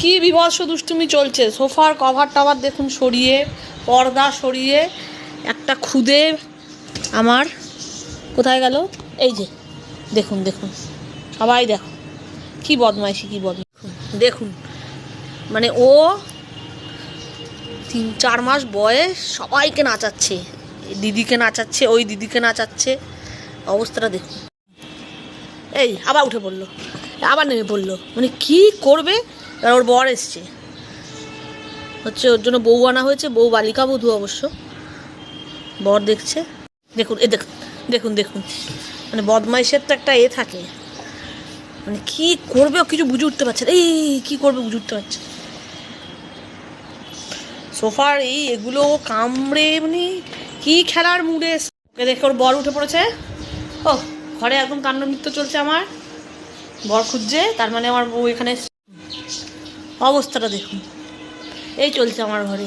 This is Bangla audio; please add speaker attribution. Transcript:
Speaker 1: কি বিভৎস দুষ্টুমি চলছে। সোফার কভার টাভার দেখুন সরিয়ে, পর্দা সরিয়ে, একটা খুদে আমার কোথায় গেল, এই যে দেখুন দেখুন, সবাই দেখো কি বদমাইশি, কি বদমাইশি দেখুন। মানে ও 3-4 মাস বয়স, সবাইকে নাচাচ্ছে, দিদিকে নাচাচ্ছে, ওই দিদিকে নাচাচ্ছে, অবস্থাটা দেখুন। এই আবার উঠে পড়লো, আবার নেমে পড়লো, মানে কি করবে। আর ওর বর এসছে, হচ্ছে ওর জন্য বউ আনা হয়েছে, বউ বালিকা বধূ অবশ্য, বর দেখছে। দেখুন এ দেখুন দেখুন দেখুন, মানে বদমাইশের তো একটা থাকে, মানে কি করবে ও কিছু বুঝে উঠতে পারছে না। এই কি করবে বুঝে উঠতে পারছে। সোফার এগুলো কামড়ে, মানে কি খেলার মুডে দেখে ওর বর উঠে পড়েছে। ও ঘরে একদম কাণ্ড নৃত্য চলছে, আমার বর খুঁজছে, তার মানে আমার বউ এখানে। অবস্থাটা দেখুন, এই চলছে আমার ঘরে।